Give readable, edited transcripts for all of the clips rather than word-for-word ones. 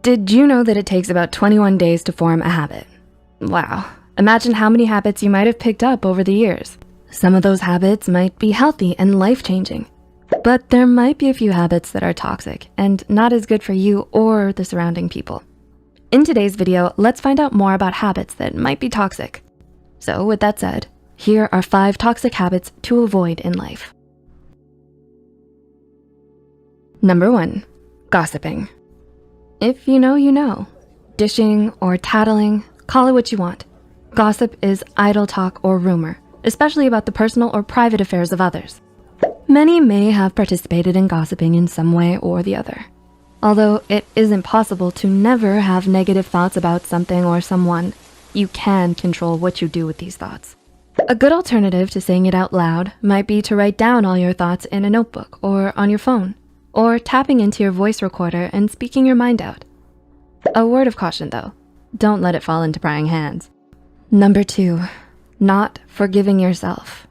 Did you know that it takes about 21 days to form a habit? Wow, imagine how many habits you might have picked up over the years. Some of those habits might be healthy and life-changing, but there might be a few habits that are toxic and not as good for you or the surrounding people. In today's video, let's find out more about habits that might be toxic. So with that said, here are 5 toxic habits to avoid in life. Number 1, gossiping. If you know, you know. Dishing or tattling, call it what you want. Gossip is idle talk or rumor, especially about the personal or private affairs of others. Many may have participated in gossiping in some way or the other. Although it isn't possible to never have negative thoughts about something or someone, you can control what you do with these thoughts. A good alternative to saying it out loud might be to write down all your thoughts in a notebook or on your phone, or tapping into your voice recorder and speaking your mind out. A word of caution though, don't let it fall into prying hands. Number 2, not forgiving yourself.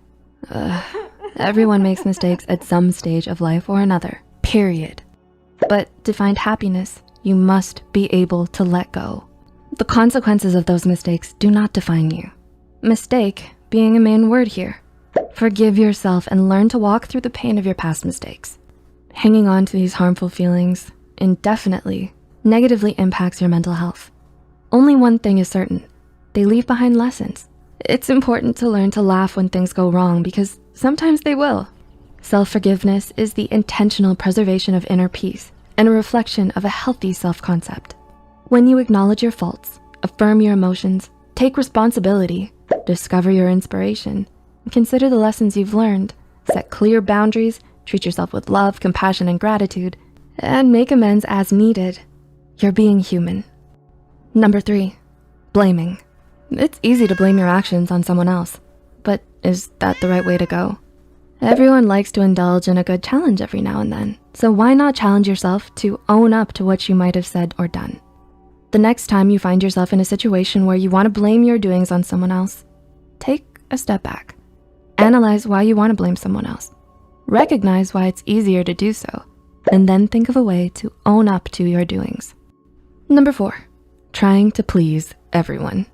Everyone makes mistakes at some stage of life or another, period. But to find happiness, you must be able to let go. The consequences of those mistakes do not define you. Mistake being a main word here. Forgive yourself and learn to walk through the pain of your past mistakes. Hanging on to these harmful feelings indefinitely negatively impacts your mental health. Only one thing is certain, they leave behind lessons. It's important to learn to laugh when things go wrong because sometimes they will. Self-forgiveness is the intentional preservation of inner peace and a reflection of a healthy self-concept. When you acknowledge your faults, affirm your emotions, take responsibility, discover your inspiration, and consider the lessons you've learned, set clear boundaries, treat yourself with love, compassion, and gratitude, and make amends as needed, you're being human. Number 3, blaming. It's easy to blame your actions on someone else, but is that the right way to go? Everyone likes to indulge in a good challenge every now and then, so why not challenge yourself to own up to what you might have said or done? The next time you find yourself in a situation where you wanna blame your doings on someone else, take a step back. Analyze why you wanna blame someone else. Recognize why it's easier to do so, and then think of a way to own up to your doings. Number 4, trying to please everyone.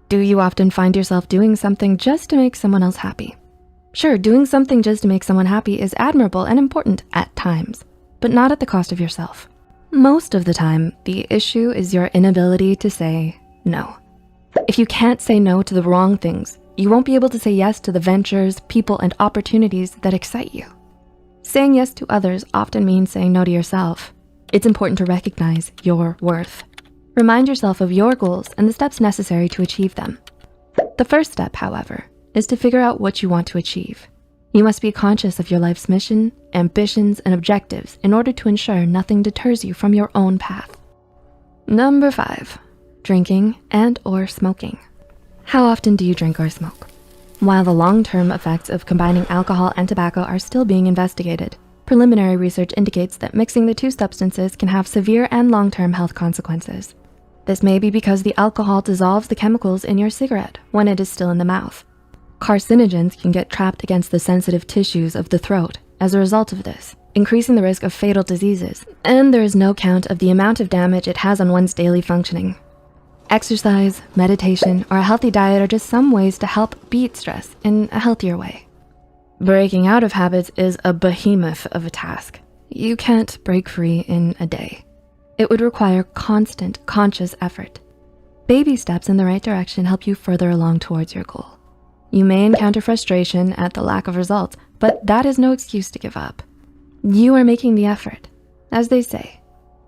Do you often find yourself doing something just to make someone else happy? Sure, doing something just to make someone happy is admirable and important at times, but not at the cost of yourself. Most of the time, the issue is your inability to say no. If you can't say no to the wrong things, you won't be able to say yes to the ventures, people, and opportunities that excite you. Saying yes to others often means saying no to yourself. It's important to recognize your worth. Remind yourself of your goals and the steps necessary to achieve them. The first step, however, is to figure out what you want to achieve. You must be conscious of your life's mission, ambitions, and objectives in order to ensure nothing deters you from your own path. Number 5, drinking and/or smoking. How often do you drink or smoke? While the long-term effects of combining alcohol and tobacco are still being investigated, preliminary research indicates that mixing the 2 substances can have severe and long-term health consequences. This may be because the alcohol dissolves the chemicals in your cigarette when it is still in the mouth. Carcinogens can get trapped against the sensitive tissues of the throat as a result of this, increasing the risk of fatal diseases, and there is no count of the amount of damage it has on one's daily functioning. Exercise, meditation, or a healthy diet are just some ways to help beat stress in a healthier way. Breaking out of habits is a behemoth of a task. You can't break free in a day. It would require constant, conscious effort. Baby steps in the right direction help you further along towards your goal. You may encounter frustration at the lack of results, but that is no excuse to give up. You are making the effort. As they say,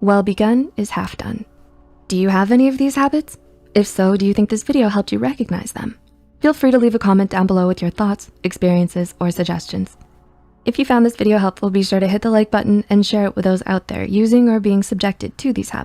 well begun is half done. Do you have any of these habits? If so, do you think this video helped you recognize them? Feel free to leave a comment down below with your thoughts, experiences, or suggestions. If you found this video helpful, be sure to hit the like button and share it with those out there using or being subjected to these habits.